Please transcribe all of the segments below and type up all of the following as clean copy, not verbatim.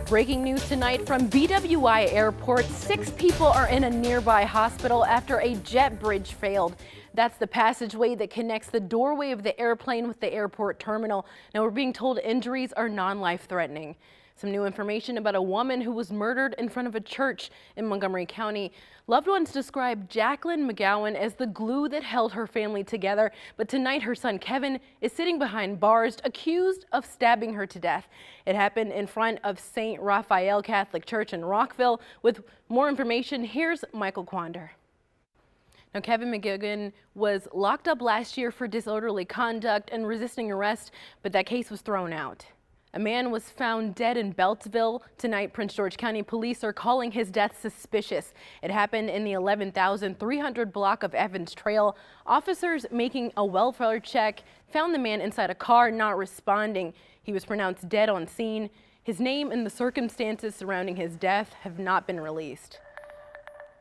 Breaking news tonight from BWI Airport. 6 people are in a nearby hospital after a jet bridge failed. That's the passageway that connects the doorway of the airplane with the airport terminal. Now we're being told injuries are non-life-threatening. Some new information about a woman who was murdered in front of a church in Montgomery County. Loved ones describe Jacqueline McGowan as the glue that held her family together. But tonight her son Kevin is sitting behind bars, accused of stabbing her to death. It happened in front of St. Raphael Catholic Church in Rockville. With more information, here's Michael Quander. Now, Kevin McGowan was locked up last year for disorderly conduct and resisting arrest, but that case was thrown out. A man was found dead in Beltsville. Tonight, Prince George County police are calling his death suspicious. It happened in the 11,300 block of Evans Trail. Officers making a welfare check found the man inside a car, not responding. He was pronounced dead on scene. His name and the circumstances surrounding his death have not been released.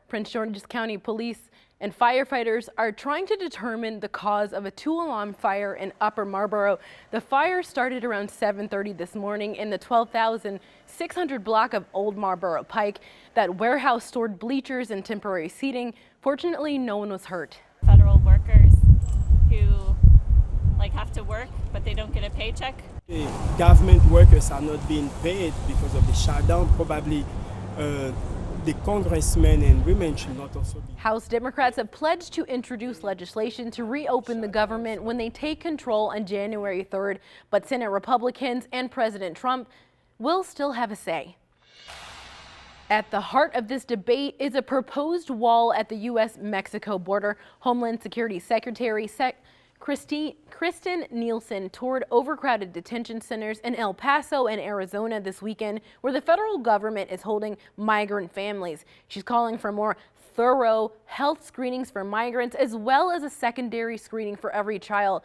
Prince George's County Police and firefighters are trying to determine the cause of a 2-alarm fire in Upper Marlboro. The fire started around 7:30 this morning in the 12,600 block of Old Marlboro Pike. That warehouse stored bleachers and temporary seating. Fortunately, no one was hurt. Federal workers who have to work, but they don't get a paycheck. The government workers are not being paid because of the shutdown. Probably the congressmen and women should not also be. House Democrats have pledged to introduce legislation to reopen the government when they take control on January 3rd, but Senate Republicans and President Trump will still have a say. At the heart of this debate is a proposed wall at the U.S.-Mexico border. Homeland Security Secretary Kristen Nielsen toured overcrowded detention centers in El Paso and Arizona this weekend, where the federal government is holding migrant families. She's calling for more thorough health screenings for migrants, as well as a secondary screening for every child.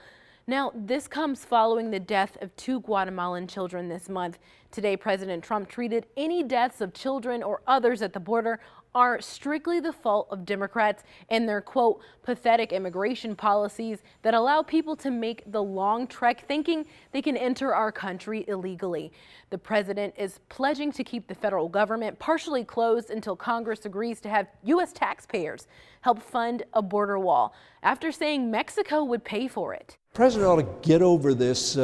Now, this comes following the death of 2 Guatemalan children this month. Today, President Trump treated any deaths of children or others at the border are strictly the fault of Democrats and their, quote, pathetic immigration policies that allow people to make the long trek thinking they can enter our country illegally. The president is pledging to keep the federal government partially closed until Congress agrees to have U.S. taxpayers help fund a border wall, after saying Mexico would pay for it. The president ought to get over this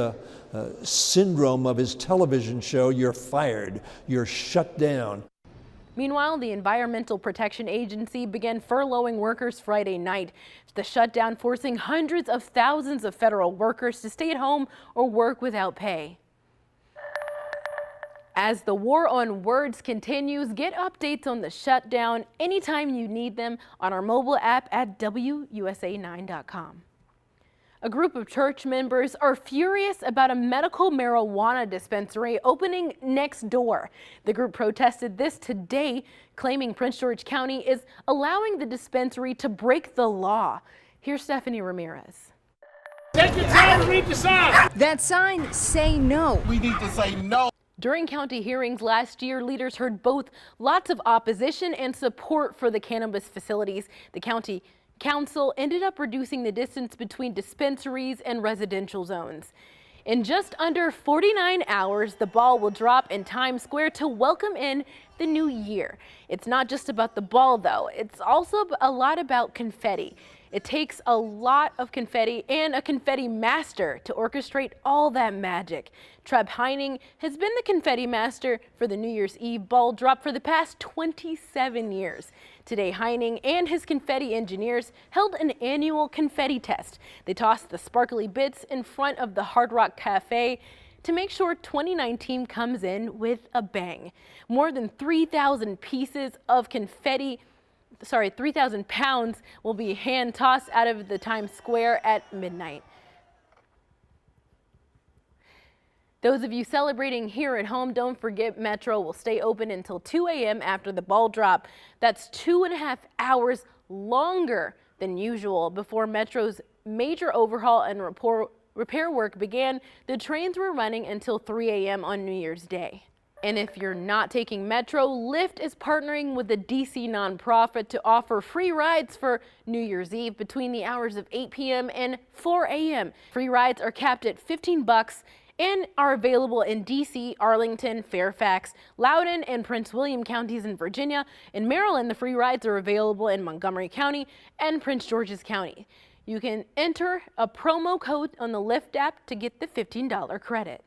syndrome of his television show, "You're fired, you're shut down." Meanwhile, the Environmental Protection Agency began furloughing workers Friday night. The shutdown forcing hundreds of thousands of federal workers to stay at home or work without pay. As the war on words continues, get updates on the shutdown anytime you need them on our mobile app at WUSA9.com. A group of church members are furious about a medical marijuana dispensary opening next door. The group protested this today, claiming Prince George County is allowing the dispensary to break the law. Here's Stephanie Ramirez. Take your time and read the sign. That sign, say no. We need to say no. During county hearings last year, leaders heard both lots of opposition and support for the cannabis facilities. The county council ended up reducing the distance between dispensaries and residential zones. In just under 49 hours, the ball will drop in Times Square to welcome in the new year. It's not just about the ball, though. It's also a lot about confetti. It takes a lot of confetti and a confetti master to orchestrate all that magic. Treb Heining has been the confetti master for the New Year's Eve ball drop for the past 27 years. Today, Heining and his confetti engineers held an annual confetti test. They tossed the sparkly bits in front of the Hard Rock Cafe to make sure 2019 comes in with a bang. More than 3,000 pieces of confetti 3,000 pounds will be hand tossed out of the Times Square at midnight. Those of you celebrating here at home, don't forget Metro will stay open until 2 a.m. after the ball drop. That's 2.5 hours longer than usual. Before Metro's major overhaul and repair work began, the trains were running until 3 a.m. on New Year's Day. And if you're not taking Metro, Lyft is partnering with a DC nonprofit to offer free rides for New Year's Eve between the hours of 8 p.m. and 4 a.m. Free rides are capped at $15 and are available in DC, Arlington, Fairfax, Loudoun, and Prince William counties in Virginia. In Maryland, the free rides are available in Montgomery County and Prince George's County. You can enter a promo code on the Lyft app to get the $15 credit.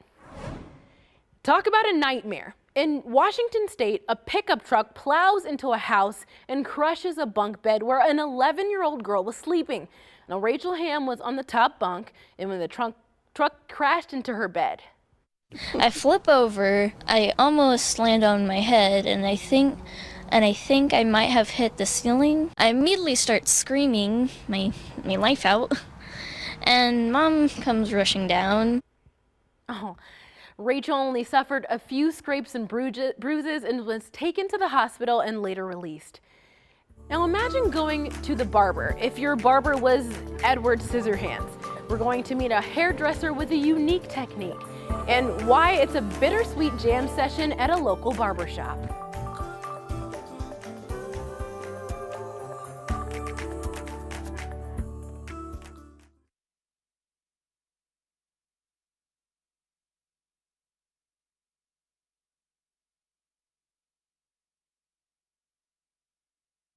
Talk about a nightmare. In Washington State, a pickup truck plows into a house and crushes a bunk bed where an 11-year-old girl was sleeping. Now, Rachel Ham was on the top bunk, and when the truck crashed into her bed. I flip over, I almost land on my head, and I think I might have hit the ceiling. I immediately start screaming my life out, and Mom comes rushing down. Oh. Rachel only suffered a few scrapes and bruises and was taken to the hospital and later released. Now imagine going to the barber if your barber was Edward Scissorhands. We're going to meet a hairdresser with a unique technique and why it's a bittersweet jam session at a local barbershop.